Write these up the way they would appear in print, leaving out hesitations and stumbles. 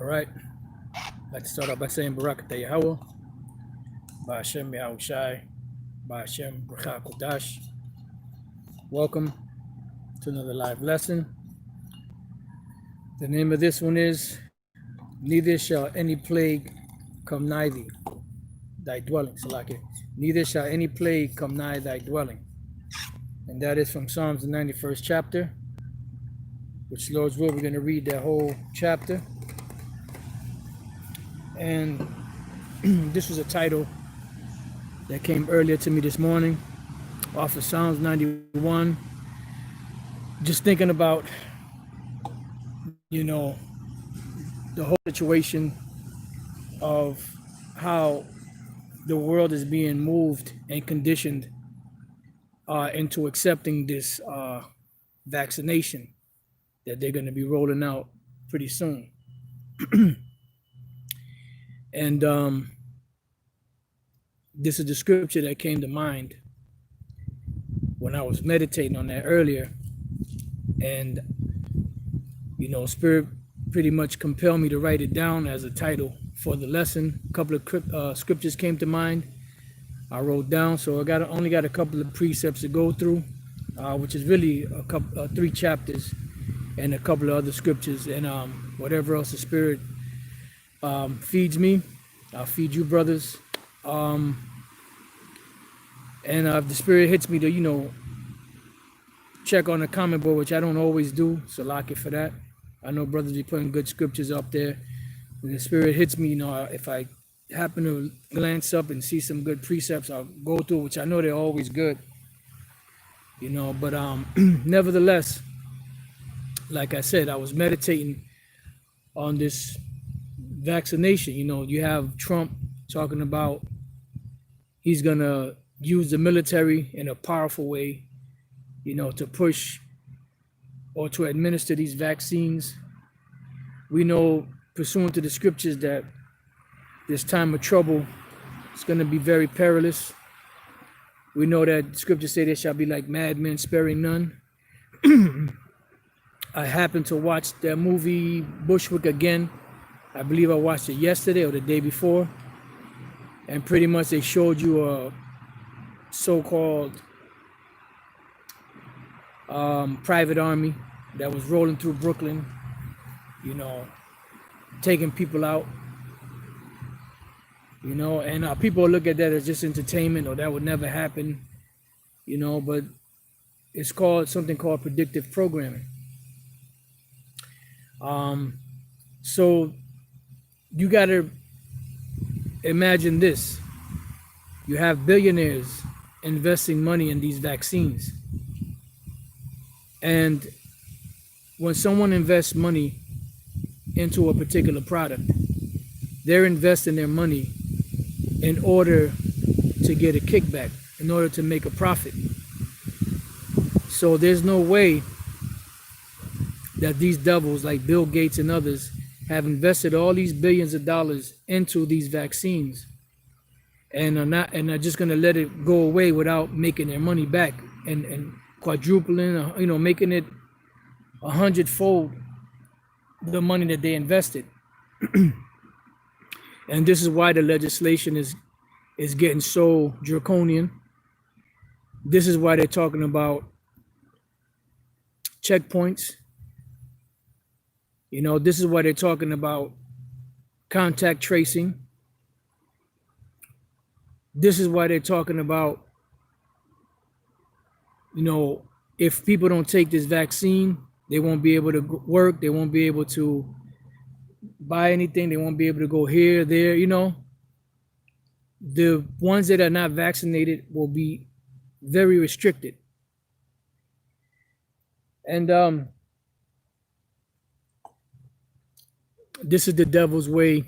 All right. I'd like to start off by saying Barakatah Yahawah, Ba'ashem Yahawashi, Ba'ashem B'rachah Kodash. Welcome to another live lesson. The name of this one is, Neither shall any plague come nigh thee, thy dwelling. Salaki. Neither shall any plague come nigh thy dwelling. And that is from Psalms, the 91st chapter, which, Lord's will, we're going to read that whole chapter. And this was a title that came earlier to me this morning off of Psalms 91. Just thinking about, the whole situation of how the world is being moved and conditioned into accepting this vaccination that they're going to be rolling out pretty soon. And this is the scripture that came to mind when I was meditating on that earlier. And, Spirit pretty much compelled me to write it down as a title for the lesson. A couple of scriptures came to mind. I wrote down, so I only got a couple of precepts to go through, which is really a couple, 3 chapters and a couple of other scriptures, and whatever else the Spirit feeds me, I'll feed you, brothers. And if the Spirit hits me to, check on the comment board, which I don't always do, so lock it for that. I know brothers be putting good scriptures up there. When the Spirit hits me, if I happen to glance up and see some good precepts, I'll go through, which I know they're always good. But nevertheless, like I said, I was meditating on this vaccination. You have Trump talking about he's gonna use the military in a powerful way, to push or to administer these vaccines. We know, pursuant to the scriptures, that this time of trouble is going to be very perilous. We know that scriptures say there shall be like madmen sparing none. I happened to watch that movie Bushwick again. I believe I watched it yesterday or the day before. And pretty much they showed you a so-called private army that was rolling through Brooklyn, taking people out, and people look at that as just entertainment, or that would never happen, but it's something called predictive programming. So you got to imagine this. You have billionaires investing money in these vaccines. And when someone invests money into a particular product, they're investing their money in order to get a kickback, in order to make a profit. So there's no way that these devils like Bill Gates and others have invested all these billions of dollars into these vaccines and are just going to let it go away without making their money back and quadrupling, making it 100-fold the money that they invested. And this is why the legislation is getting so draconian. This is why they're talking about checkpoints. This is why they're talking about contact tracing. This is why they're talking about, if people don't take this vaccine, they won't be able to work. They won't be able to buy anything. They won't be able to go here, there, The ones that are not vaccinated will be very restricted. And this is the devil's way,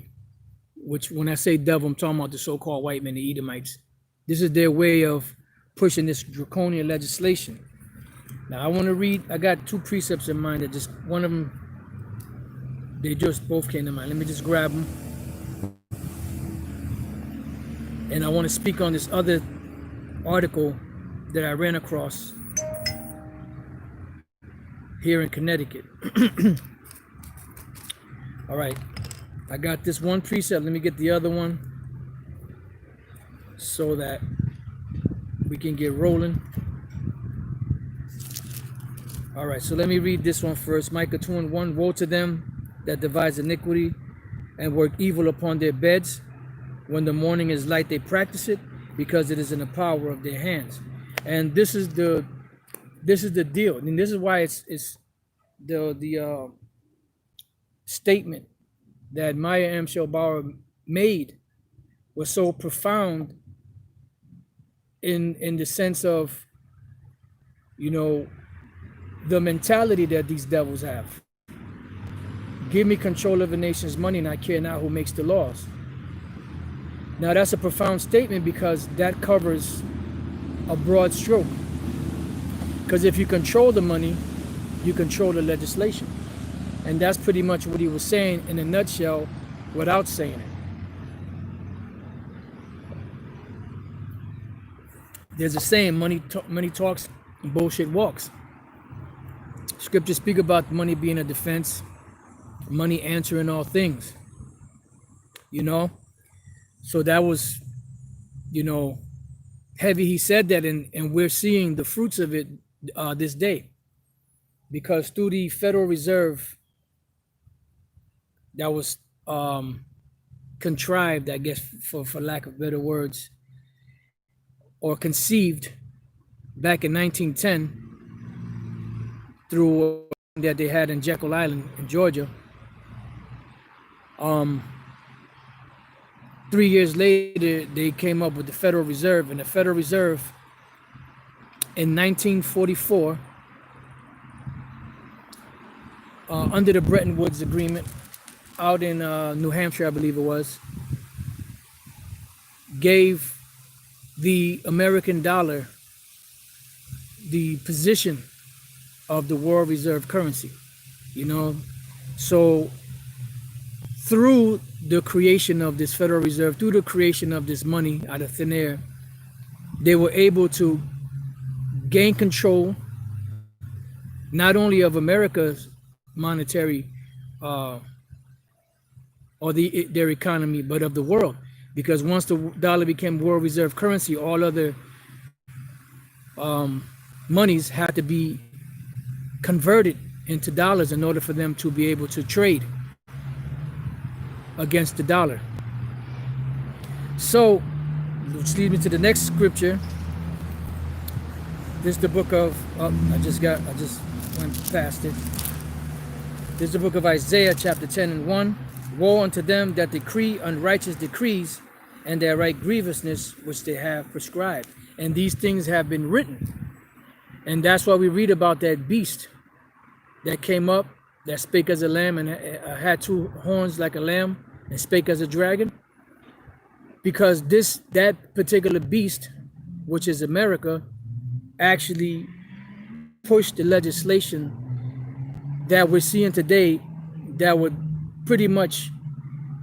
which when I say devil, I'm talking about the so-called white men, the Edomites. This is their way of pushing this draconian legislation. Now I want to read, I got 2 precepts in mind that just, one of them, they just both came to mind. Let me just grab them. And I want to speak on this other article that I ran across here in Connecticut. All right. I got this one precept. Let me get the other one so that we can get rolling. All right, so let me read this one first. Micah 2:1. Woe to them that devise iniquity and work evil upon their beds. When the morning is light, they practice it, because it is in the power of their hands. And this is the deal. I mean, this is why it's the statement that Maya M. Shelbauer made was so profound in the sense of, you know, the mentality that these devils have. Give me control of the nation's money and I care not who makes the laws. Now that's a profound statement, because that covers a broad stroke. Because if you control the money, you control the legislation. And that's pretty much what he was saying in a nutshell without saying it. There's a saying, money talks, bullshit walks. Scriptures speak about money being a defense, money answering all things. You know? So that was, you know, heavy. He said that, and we're seeing the fruits of it this day. Because through the Federal Reserve that was contrived, I guess, for lack of better words, or conceived back in 1910 through that they had in Jekyll Island in Georgia. 3 years later, they came up with the Federal Reserve, and the Federal Reserve in 1944, under the Bretton Woods Agreement, out in New Hampshire, I believe it was, gave the American dollar the position of the world reserve currency, you know. So through the creation of this Federal Reserve, through the creation of this money out of thin air, they were able to gain control not only of America's monetary or their economy, but of the world. Because once the dollar became world reserve currency, all other monies had to be converted into dollars in order for them to be able to trade against the dollar. So, which leads me to the next scripture. This is the book of, I just went past it. This is the book of Isaiah, chapter 10 and 1. Woe unto them that decree unrighteous decrees, and that write grievousness which they have prescribed. And these things have been written. And that's why we read about that beast that came up, that spake as a lamb and had two horns like a lamb and spake as a dragon. Because that particular beast, which is America, actually pushed the legislation that we're seeing today that would pretty much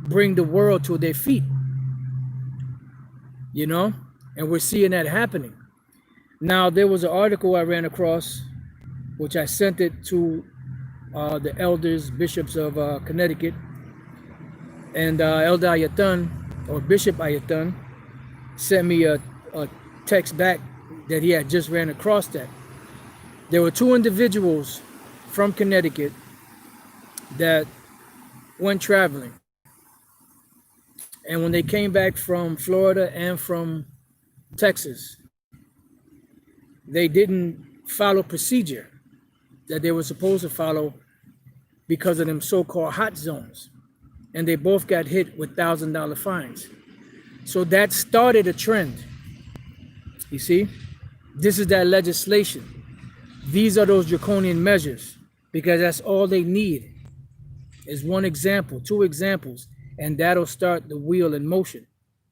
bring the world to their feet, you know, and we're seeing that happening. Now, there was an article I ran across, which I sent it to the elders, bishops of Connecticut, and Elder Ayatan, or Bishop Ayatan, sent me a text back that he had just ran across that. There were two individuals from Connecticut that went traveling. And when they came back from Florida and from Texas, they didn't follow procedure that they were supposed to follow because of them so-called hot zones. And they both got hit with $1,000 fines. So that started a trend. You see, this is that legislation. These are those draconian measures, because that's all they need is one example, two examples, and that'll start the wheel in motion.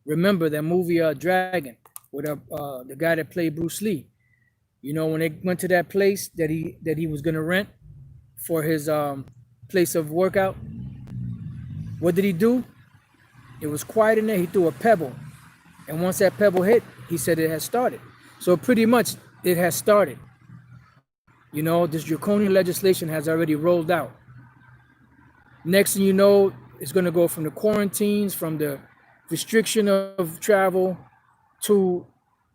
Remember that movie Dragon with the guy that played Bruce Lee. You know, when they went to that place that he was gonna rent for his place of workout, what did he do? It was quiet in there. He threw a pebble, and once that pebble hit, he said it had started. So pretty much it has started. You know, this draconian legislation has already rolled out. Next thing you know, it's going to go from the quarantines, from the restriction of travel, to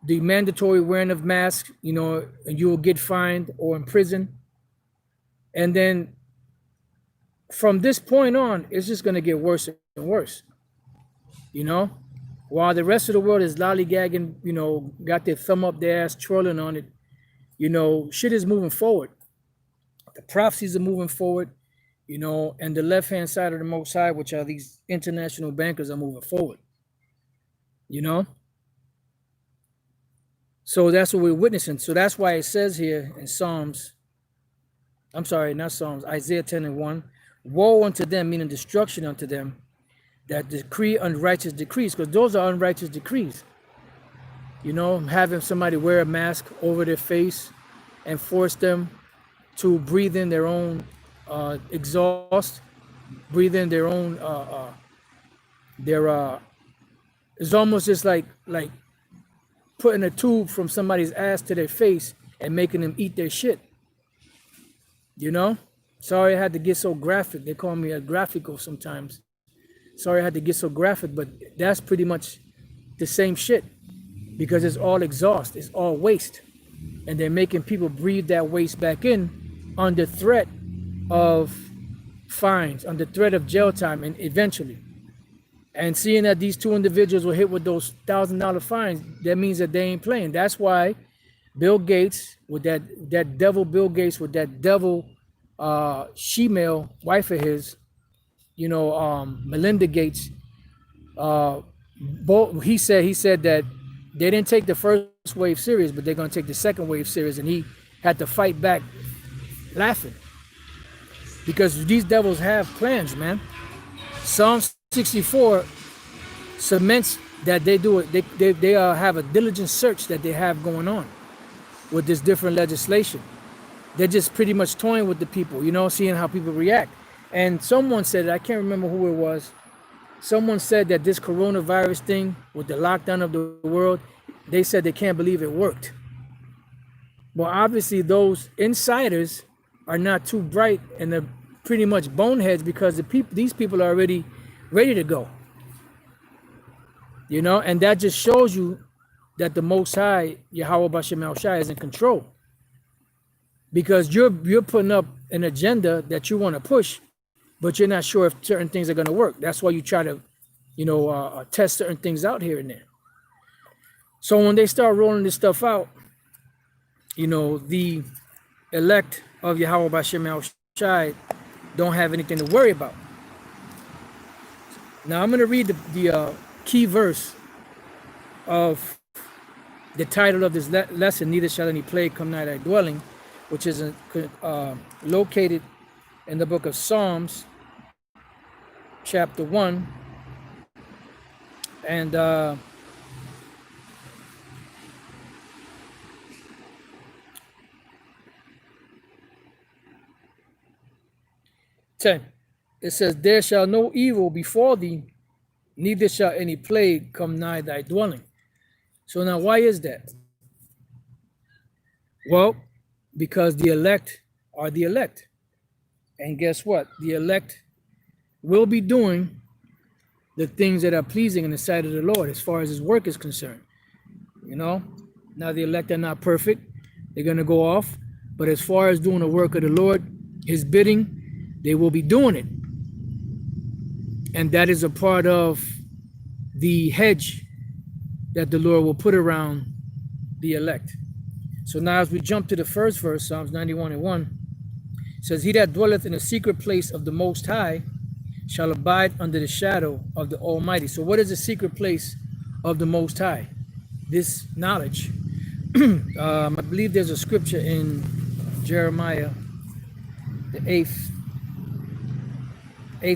the mandatory wearing of masks, you know, and you will get fined or imprisoned. And then from this point on, it's just going to get worse and worse, you know, while the rest of the world is lollygagging, you know, got their thumb up their ass, twirling on it, you know, shit is moving forward. The prophecies are moving forward, you know, and the left-hand side of the Most High, which are these international bankers, are moving forward, you know. So that's what we're witnessing. So that's why it says here in Isaiah 10:1, woe unto them, meaning destruction unto them, that decree unrighteous decrees, because those are unrighteous decrees. You know, having somebody wear a mask over their face and force them to breathe in their own exhaust, breathe in their own it's almost just like putting a tube from somebody's ass to their face and making them eat their shit. You know? Sorry I had to get so graphic. They call me a graphical sometimes. Sorry I had to get so graphic, but that's pretty much the same shit, because it's all exhaust, it's all waste. And they're making people breathe that waste back in under threat of fines, under threat of jail time, and eventually. And seeing that these two individuals were hit with those $1,000 fines, that means that they ain't playing. That's why Bill Gates, with that devil Bill Gates, with that devil she-male wife of his, you know, Melinda Gates, he said that they didn't take the first wave serious, but they're going to take the second wave serious, and he had to fight back laughing, because these devils have plans, man. Psalm 64 cements that they do it. They have a diligent search that they have going on with this different legislation. They're just pretty much toying with the people, you know, seeing how people react. And someone said, I can't remember who it was, someone said that this coronavirus thing with the lockdown of the world, they said they can't believe it worked. Well, obviously those insiders are not too bright, and they're pretty much boneheads, because these people are already ready to go. You know, and that just shows you that the Most High, Yahweh Bashem El Shai, is in control. Because you're putting up an agenda that you want to push, but you're not sure if certain things are going to work. That's why you try to, you know, test certain things out here and there. So when they start rolling this stuff out, you know, the elect of Yahweh Bashem El Shai don't have anything to worry about. Now I'm going to read the key verse of the title of this lesson, neither shall any plague come nigh thy dwelling, which is located in the book of Psalms, chapter 1, and 10. It says, there shall no evil befall thee, neither shall any plague come nigh thy dwelling. So now why is that? Well, because the elect are the elect. And guess what? The elect will be doing the things that are pleasing in the sight of the Lord as far as his work is concerned. You know, now the elect are not perfect. They're going to go off. But as far as doing the work of the Lord, his bidding, they will be doing it. And that is a part of the hedge that the Lord will put around the elect. So now as we jump to the first verse, Psalms 91:1, it says, he that dwelleth in the secret place of the Most High shall abide under the shadow of the Almighty. So what is the secret place of the Most High? This knowledge. I believe there's a scripture in Jeremiah, the 8th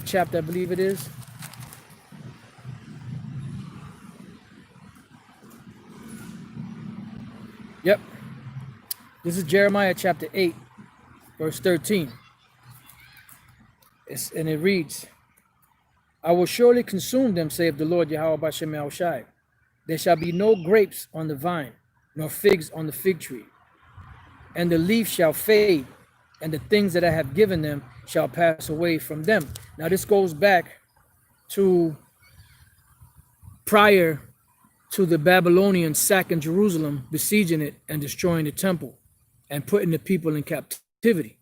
chapter, I believe it is. Yep. This is Jeremiah chapter 8, verse 13. And it reads, I will surely consume them, saith the Lord Yahweh Bashem El Shai. There shall be no grapes on the vine, nor figs on the fig tree. And the leaf shall fade, and the things that I have given them shall pass away from them. Now this goes back to prior to the Babylonians sacking Jerusalem, besieging it, and destroying the temple, and putting the people in captivity.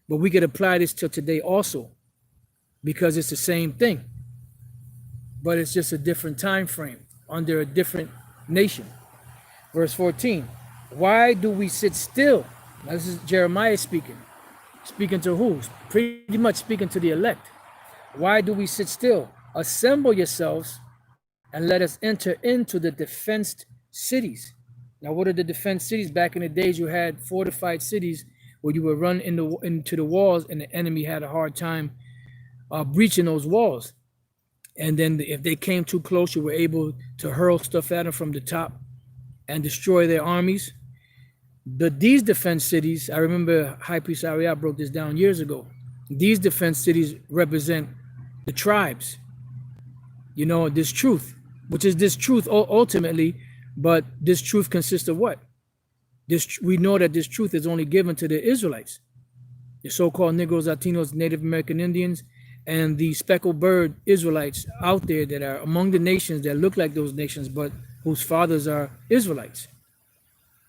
But we could apply this to today also, because it's the same thing, but it's just a different time frame under a different nation. Verse 14, why do we sit still? Now this is Jeremiah speaking. Speaking to who? Pretty much speaking to the elect. Why do we sit still? Assemble yourselves and let us enter into the defensed cities. Now, what are the defense cities? Back in the days, you had fortified cities where you would run into the walls, and the enemy had a hard time breaching those walls. And then if they came too close, you were able to hurl stuff at them from the top and destroy their armies. These defense cities, I remember High Priest Ariel broke this down years ago. These defense cities represent the tribes. You know, this truth, which is this truth ultimately, but this truth consists of what? We know that this truth is only given to the Israelites, the so-called Negroes, Latinos, Native American Indians, and the speckled bird Israelites out there that are among the nations that look like those nations, but whose fathers are Israelites.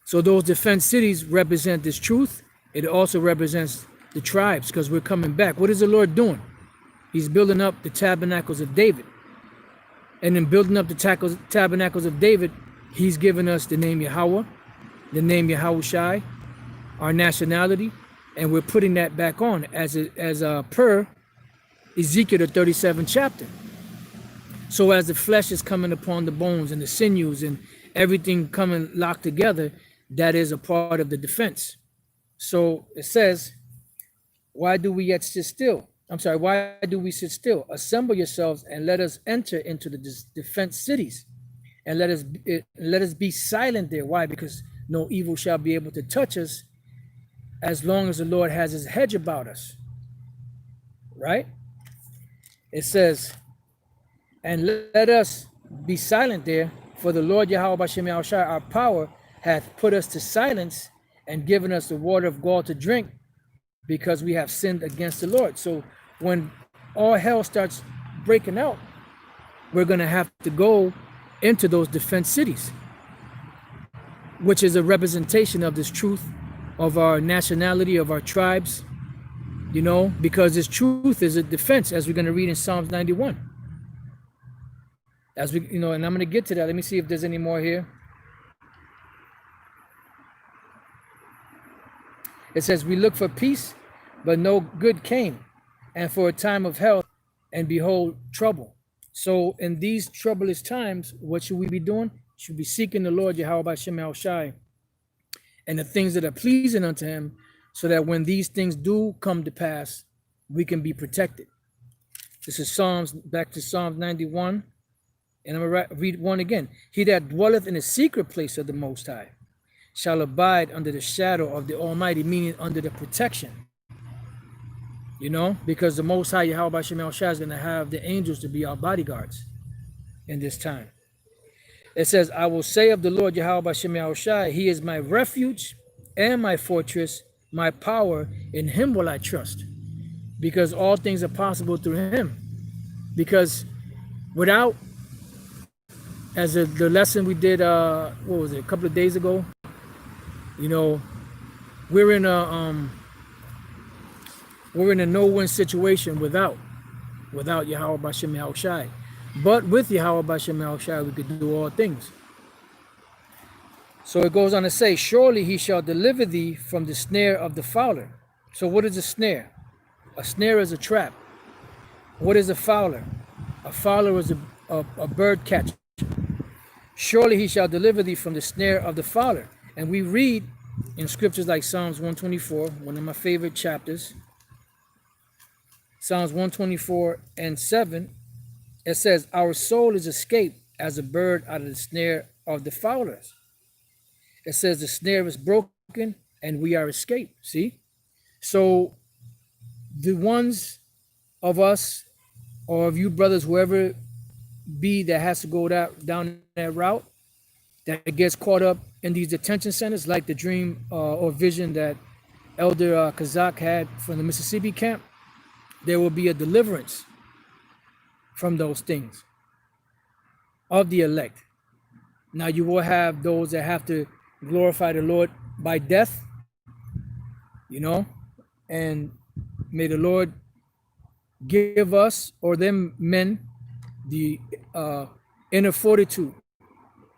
So those defense cities represent this truth. It also represents the tribes, because we're coming back. What is the Lord doing? He's building up the tabernacles of David. And in building up the tabernacles of David, he's given us the name Yahweh, the name YAHAWAH'S, our nationality, and we're putting that back on as per Ezekiel the 37th chapter. So as the flesh is coming upon the bones and the sinews and everything coming locked together, that is a part of the defense. So it says, why do we yet sit still? Why do we sit still? Assemble yourselves and let us enter into the defense cities, and let us be silent there. Why? Because no evil shall be able to touch us as long as the Lord has his hedge about us. Right? It says, and let us be silent there, for the Lord Yahweh B'Shem Yahushua, our power, hath put us to silence and given us the water of gall to drink, because we have sinned against the Lord. So when all hell starts breaking out, we're going to have to go into those defense cities, which is a representation of this truth of our nationality, of our tribes, you know, because this truth is a defense, as we're going to read in Psalms 91. As we, you know, and I'm going to get to that. Let me see if there's any more here. It says, we look for peace, but no good came, and for a time of health, and behold, trouble. So in these troublous times, what should we be doing? Should be seeking the Lord Yahweh B'Shem Yahushua and the things that are pleasing unto him, so that when these things do come to pass, we can be protected. This is back to Psalms 91, and I'm going to read one again. He that dwelleth in the secret place of the Most High shall abide under the shadow of the Almighty, meaning under the protection. You know, because the Most High Yahweh B'Shem Yahushua is going to have the angels to be our bodyguards in this time. It says, I will say of the Lord Yahweh B'Shem Yahushua, he is my refuge and my fortress, my power, in him will I trust. Because all things are possible through him. Because without, as the lesson we did, what was it, a couple of days ago, you know, we're in a no-win situation without Yahweh B'Shem Yahushua. But with Yahweh B'Shem Yahushua, we could do all things. So it goes on to say, surely he shall deliver thee from the snare of the fowler. So what is a snare? A snare is a trap. What is a fowler? A fowler is a bird catcher. Surely he shall deliver thee from the snare of the fowler. And we read in scriptures like Psalms 124, one of my favorite chapters, Psalms 124 and 7, it says, our soul is escaped as a bird out of the snare of the fowlers. It says the snare is broken and we are escaped. See? So the ones of us, or of you brothers, whoever be that has to go down that route, that gets caught up in these detention centers, like the dream or vision that Elder Kazak had from the Mississippi camp, there will be a deliverance from those things of the elect. Now you will have those that have to glorify the Lord by death, you know, and may the Lord give us or them men the inner fortitude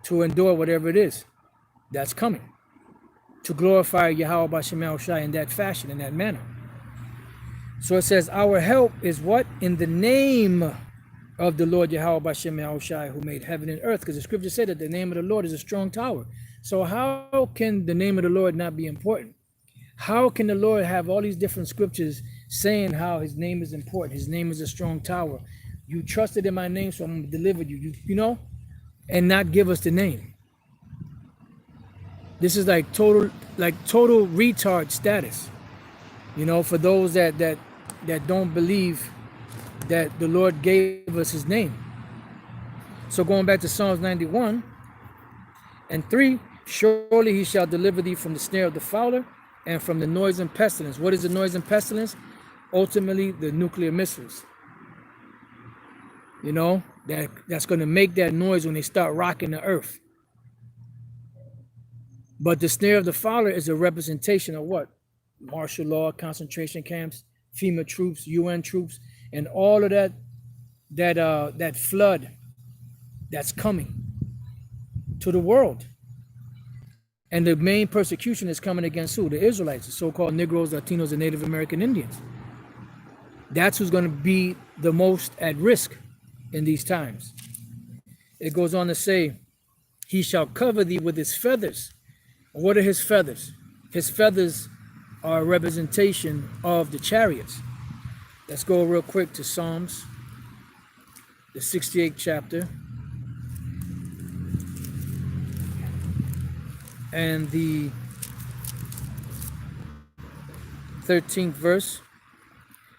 to endure whatever it is that's coming, to glorify Yahweh B'Shem Yahushai in that fashion, in that manner. So it says, our help is what? In the name of the Lord Yahweh B'Shem Yahushai, who made heaven and earth, because the scripture said that the name of the Lord is a strong tower. So how can the name of the Lord not be important? How can the Lord have all these different scriptures saying how his name is important? His name is a strong tower. You trusted in my name, so I'm going to deliver you, you know, and not give us the name. This is like total retard status, you know, for those that don't believe that the Lord gave us his name. So going back to Psalms 91 and 3, surely he shall deliver thee from the snare of the fowler and from the noise and pestilence. What is the noise and pestilence? Ultimately, the nuclear missiles. You know, that's going to make that noise when they start rocking the earth. But the snare of the fowler is a representation of what? Martial law, concentration camps, FEMA troops, UN troops, and all of that flood that's coming to the world. And the main persecution is coming against who? The Israelites, the so-called Negroes, Latinos, and Native American Indians. That's who's going to be the most at risk in these times. It goes on to say, he shall cover thee with his feathers. What are his feathers? His feathers are a representation of the chariots. Let's go real quick to Psalms, the 68th chapter. And the 13th verse.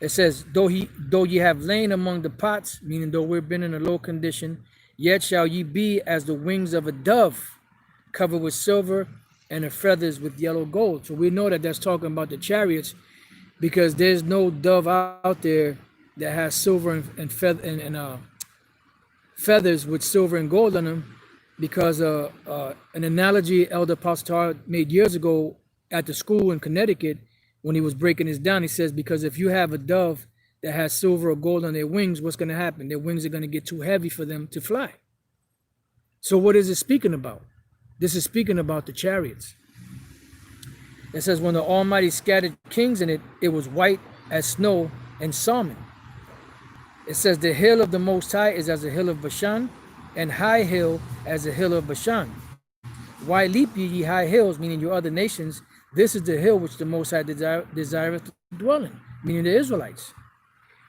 It says, though ye have lain among the pots, meaning though we've been in a low condition, yet shall ye be as the wings of a dove, covered with silver, and her feathers with yellow gold. So we know that that's talking about the chariots, because there's no dove out there that has silver and feathers with silver and gold on them, because an analogy Elder Pastor made years ago at the school in Connecticut, when he was breaking this down, he says, because if you have a dove that has silver or gold on their wings, what's going to happen? Their wings are going to get too heavy for them to fly. So what is it speaking about? This is speaking about the chariots. It says, when the Almighty scattered kings in it, it was white as snow and salmon. It says, the hill of the Most High is as a hill of Bashan, and high hill as a hill of Bashan. Why leap ye high hills, meaning your other nations? This is the hill which the Most High desireth to dwell in, meaning the Israelites.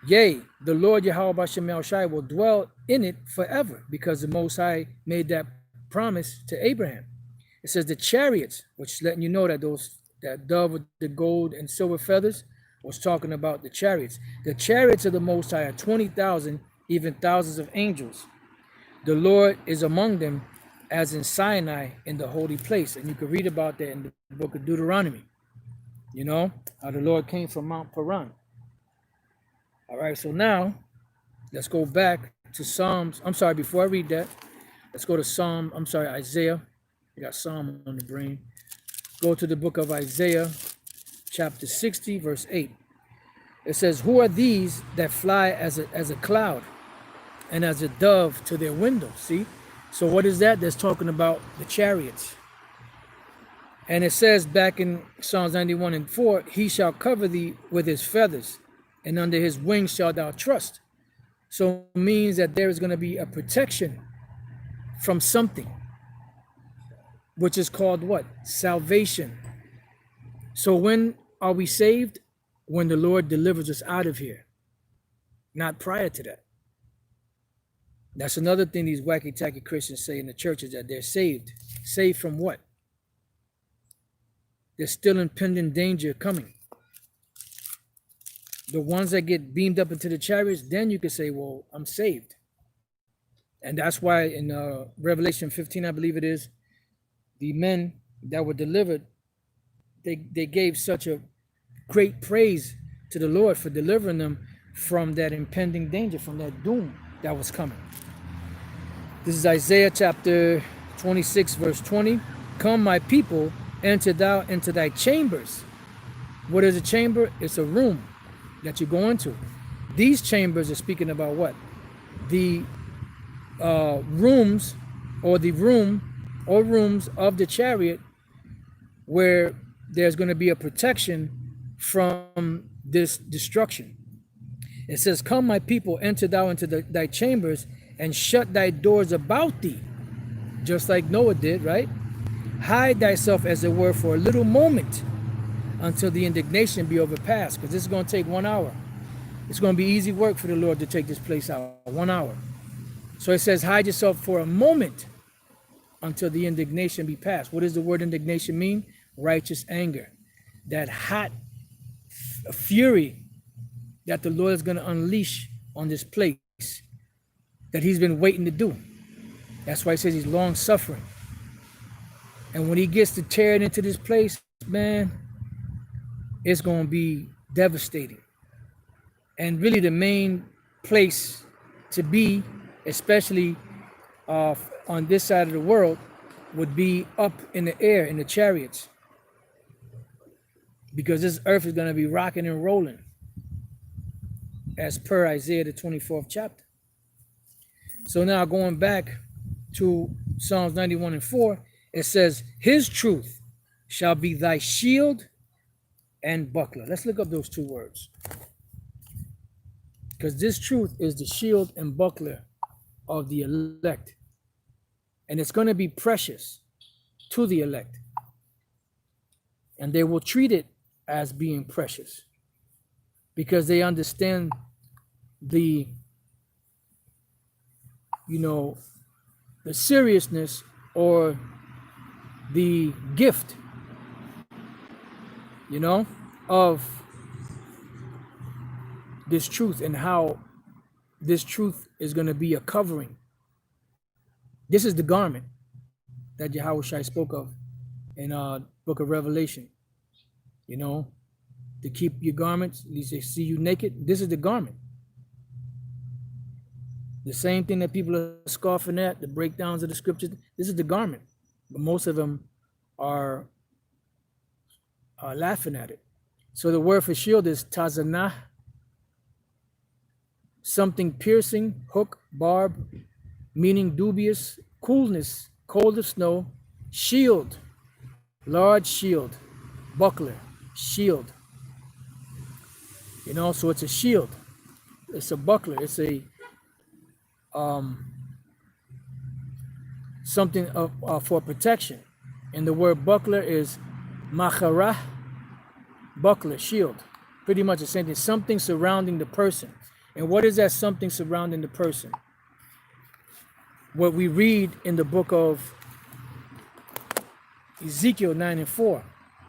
Yea, the Lord Yahweh B'Shem Yahushai will dwell in it forever, because the Most High made that promise to Abraham. It says the chariots, which is letting you know that that dove with the gold and silver feathers was talking about the chariots. The chariots of the Most High are 20,000, even thousands of angels. The Lord is among them, as in Sinai in the holy place. And you can read about that in the book of Deuteronomy. You know, how the Lord came from Mount Paran. All right, so now let's go back to Psalms. I'm sorry, before I read that, let's go to Isaiah. I got Psalm on the brain. Go to the book of Isaiah, chapter 60, verse 8. It says, who are these that fly as a cloud and as a dove to their window? See? So what is that? That's talking about the chariots. And it says back in Psalms 91 and 4, he shall cover thee with his feathers, and under his wings shalt thou trust. So it means that there is going to be a protection from something, which is called what? Salvation. So when are we saved? When the Lord delivers us out of here, not prior to that. That's another thing these wacky-tacky Christians say in the churches, that they're saved. Saved from what? There's still impending danger coming. The ones that get beamed up into the chariots, then you can say, well, I'm saved. And that's why in Revelation 15, I believe it is, the men that were delivered, they gave such a great praise to the Lord for delivering them from that impending danger, from that doom. that was coming. This is Isaiah chapter 26, verse 20. Come, my people, enter thou into thy chambers. What is a chamber? It's a room that you go into. These chambers are speaking about what? The rooms, or the room or rooms of the chariot, where there's going to be a protection from this destruction. It says, come, my people, enter thou into thy chambers, and shut thy doors about thee, just like Noah did, right? Hide thyself, as it were, for a little moment, until the indignation be overpassed, because this is going to take 1 hour. It's going to be easy work for the Lord to take this place out, 1 hour. So it says, hide yourself for a moment until the indignation be passed. What does the word indignation mean? Righteous anger. That hot fury that the Lord is going to unleash on this place, that he's been waiting to do. That's why he says he's long suffering. And when he gets to tear it into this place, man, it's going to be devastating. And really the main place to be, especially on this side of the world, would be up in the air in the chariots, because this earth is going to be rocking and rolling, as per Isaiah the 24th chapter. So now going back to Psalms 91:4, it says, his truth shall be thy shield and buckler. Let's look up those two words, because this truth is the shield and buckler of the elect, and it's going to be precious to the elect, and they will treat it as being precious, because they understand the the seriousness or the gift of this truth, and how this truth is going to be a covering. This is the garment that YAHAWAH'S spoke of in book of Revelation, to keep your garments, at least they see you naked. This is the garment. The same thing that people are scoffing at, the breakdowns of the scriptures, this is the garment. But most of them are laughing at it. So the word for shield is tazanah, something piercing, hook, barb, meaning dubious, coolness, cold as snow, shield, large shield, buckler, shield. So it's a shield, it's a buckler, it's a something for protection. And the word buckler is macharah, buckler, shield. Pretty much the same thing, something surrounding the person. And what is that something surrounding the person? What we read in the book of Ezekiel 9:4,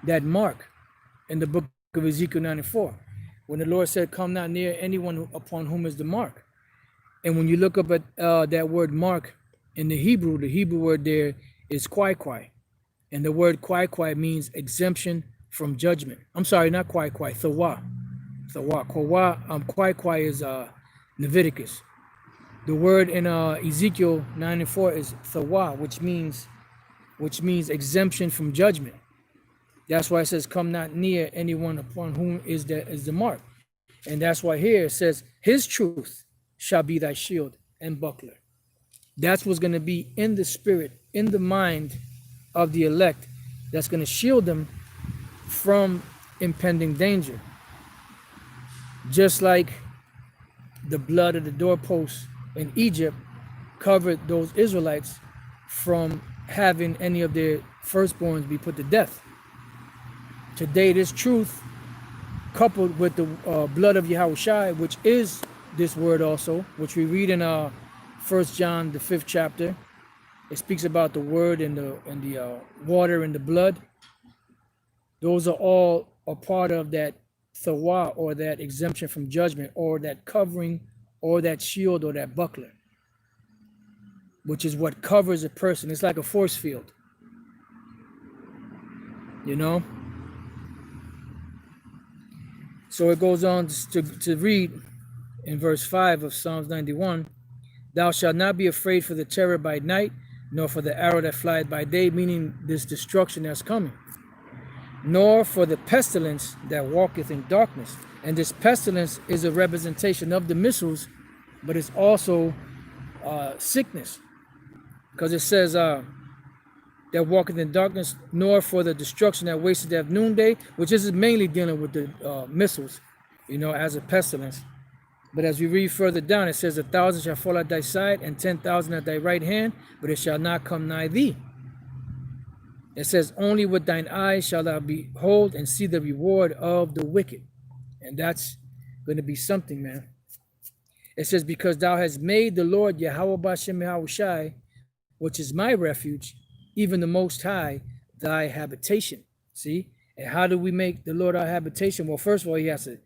that mark in the book of Ezekiel 9:4, when the Lord said, come not near anyone upon whom is the mark. And when you look up at that word mark in the Hebrew word there is kwai. And the word kwai means exemption from judgment. I'm sorry, not kwai, thawa. Kwai is Leviticus. The word in Ezekiel 9:4 is thawa, which means exemption from judgment. That's why it says, come not near anyone upon whom is the mark. And that's why here it says, his truth shall be thy shield and buckler. That's what's going to be in the spirit, in the mind of the elect, that's going to shield them from impending danger. Just like the blood of the doorposts in Egypt covered those Israelites from having any of their firstborns be put to death. Today, this truth, coupled with the blood of YAHAWAH'S, which is this word also, which we read in 1 John the 5th chapter, it speaks about the word and the water and the blood. Those are all a part of that thawa, or that exemption from judgment, or that covering, or that shield, or that buckler, which is what covers a person. It's like a force field, So it goes on to read in verse 5 of Psalms 91, Thou shalt not be afraid for the terror by night, nor for the arrow that flieth by day, meaning this destruction that's coming, nor for the pestilence that walketh in darkness. And this pestilence is a representation of the missiles, but it's also sickness, because it says that walketh in darkness, nor for the destruction that wasteth at noonday, which is mainly dealing with the missiles, as a pestilence. But as we read further down, it says, 1,000 shall fall at thy side, and 10,000 at thy right hand, but it shall not come nigh thee. It says, only with thine eyes shalt thou behold and see the reward of the wicked. And that's going to be something, man. It says, because thou hast made the Lord Yahweh B'Shem Yahushai, which is my refuge, even the Most High, thy habitation. See? And how do we make the Lord our habitation? Well, first of all, he has to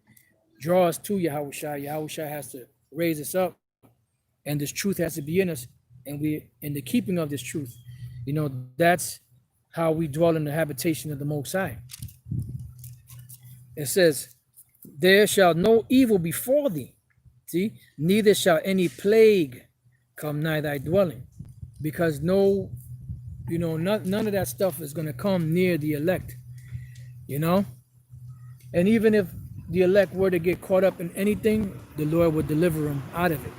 draw us to Yahushai. Yahushai has to raise us up, and this truth has to be in us, and we in the keeping of this truth. That's how we dwell in the habitation of the Most High. It says, there shall no evil befall thee. See, neither shall any plague come nigh thy dwelling, because none of that stuff is going to come near the elect, and even if the elect were to get caught up in anything, the Lord would deliver them out of it.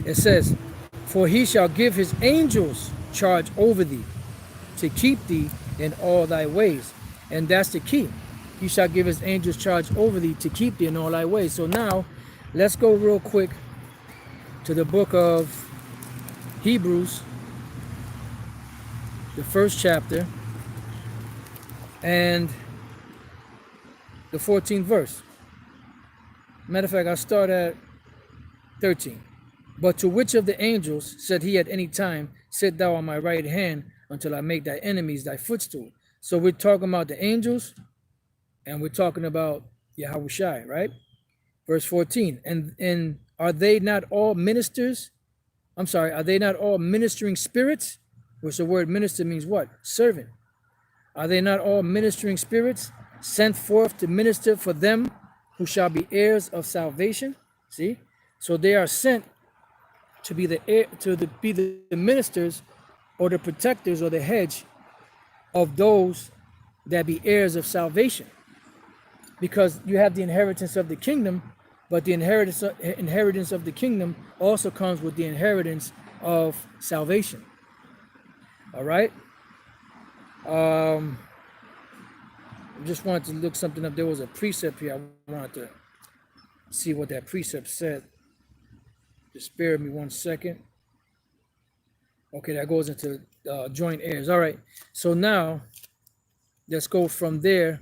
It says, for he shall give his angels charge over thee, to keep thee in all thy ways. And that's the key. He shall give his angels charge over thee, to keep thee in all thy ways. So now, let's go real quick to the book of Hebrews, the 1st chapter, and the 14th verse. Matter of fact, I'll start at 13. But to which of the angels said he at any time, sit thou on my right hand until I make thy enemies thy footstool? So we're talking about the angels, and we're talking about Yahushai, right? Verse 14. And are they not all ministers? Are they not all ministering spirits? Which the word minister means what? Servant. Are they not all ministering spirits, sent forth to minister for them who shall be heirs of salvation? See? So they are sent to be the ministers, or the protectors, or the hedge of those that be heirs of salvation. Because you have the inheritance of the kingdom, but the inheritance of the kingdom also comes with the inheritance of salvation. All right? I just wanted to look something up. There was a precept here. I wanted to see what that precept said. Just spare me 1 second. Okay, that goes into joint heirs. All right. So now, let's go from there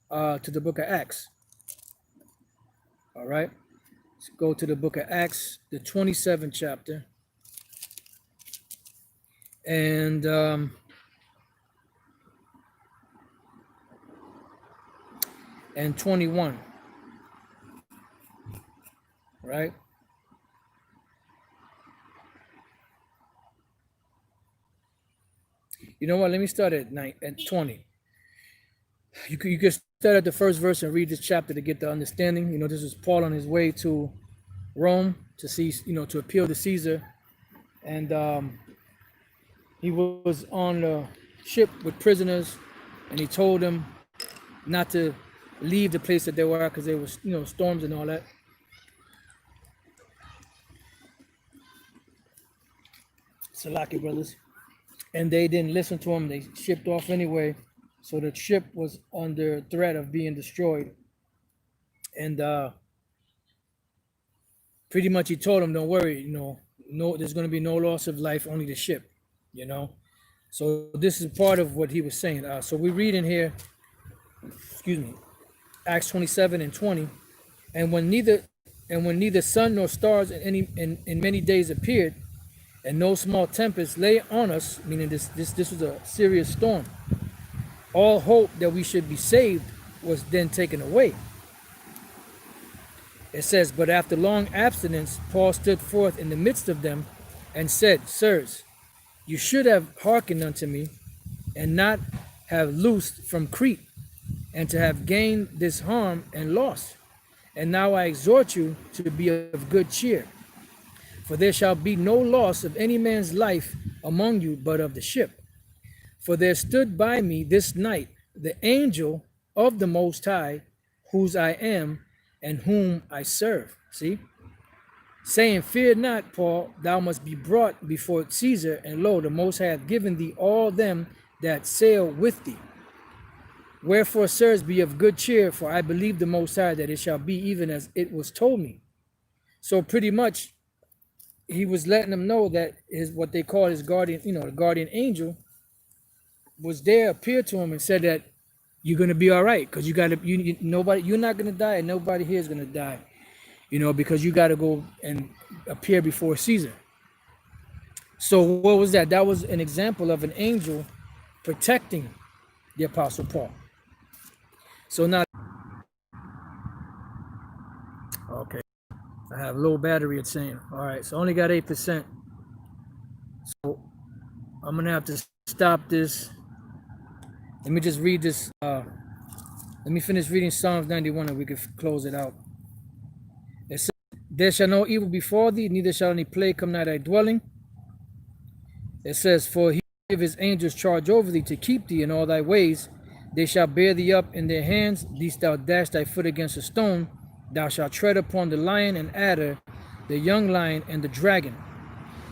to the book of Acts. All right. Let's go to the book of Acts, the 27th chapter. And and 21. Right? You know what? Let me start at 20. You could start at the first verse and read this chapter to get the understanding. This is Paul on his way to Rome to see, to appeal to Caesar. And he was on the ship with prisoners, and he told them not to leave the place that they were at because there was, storms and all that. Salaki brothers. And they didn't listen to him. They shipped off anyway. So the ship was under threat of being destroyed. And pretty much he told them, don't worry, no, there's going to be no loss of life, only the ship, So this is part of what he was saying. So we read in here, Acts 27 and 20. And when neither sun nor stars in many days appeared, and no small tempest lay on us, meaning this was a serious storm, all hope that we should be saved was then taken away. It says, but after long abstinence, Paul stood forth in the midst of them and said, sirs, you should have hearkened unto me, and not have loosed from Crete, and to have gained this harm and loss. And now I exhort you to be of good cheer. For there shall be no loss of any man's life among you, but of the ship. For there stood by me this night the angel of the Most High, whose I am and whom I serve. See? Saying, fear not, Paul, thou must be brought before Caesar, and lo, the Most High hath given thee all them that sail with thee. Wherefore, sirs, be of good cheer, for I believe the Most High that it shall be even as it was told me. So pretty much, he was letting them know that his, what they call his guardian, the guardian angel, was there, appeared to him and said that you're gonna be all right, because you're not gonna die, and nobody here is gonna die, because you got to go and appear before Caesar. So what was that? That was an example of an angel protecting the Apostle Paul. So now, okay, I have low battery, it's saying. All right, so I only got 8%. So I'm gonna have to stop this. Let me just read this. Let me finish reading Psalms 91 and we can close it out. It says, there shall no evil befall thee, neither shall any plague come nigh thy dwelling. It says, for he will give his angels charge over thee to keep thee in all thy ways. They shall bear thee up in their hands, lest thou dash thy foot against a stone. Thou shalt tread upon the lion and adder, the young lion and the dragon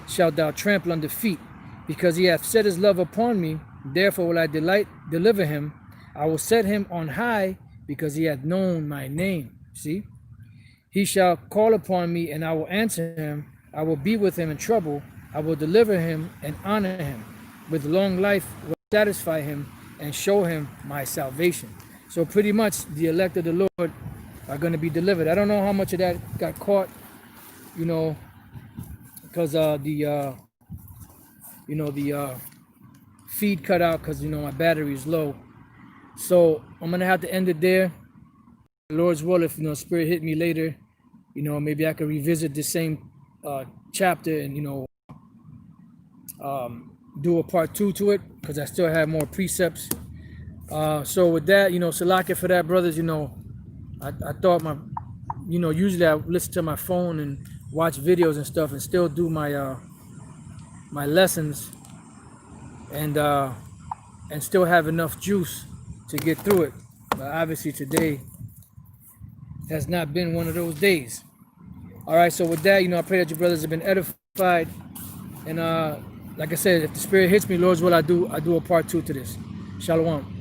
shalt thou trample under feet. Because he hath set his love upon me, therefore will I deliver him. I will set him on high, because he hath known my name. See? He shall call upon me, and I will answer him. I will be with him in trouble. I will deliver him and honor him. With long life will satisfy him and show him my salvation. So pretty much the elect of the Lord are going to be delivered. I don't know how much of that got caught, because the feed cut out because my battery is low. So I'm gonna have to end it there. The Lord's will, if Spirit hit me later, maybe I could revisit the same chapter and do a part 2 to it, because I still have more precepts. So with that, Salaka for that, brothers. I thought usually I listen to my phone and watch videos and stuff and still do my my lessons and still have enough juice to get through it. But obviously today has not been one of those days. All right, so with that, I pray that your brothers have been edified. And like I said, if the Spirit hits me, Lord's will, I do a part 2 to this. Shalom.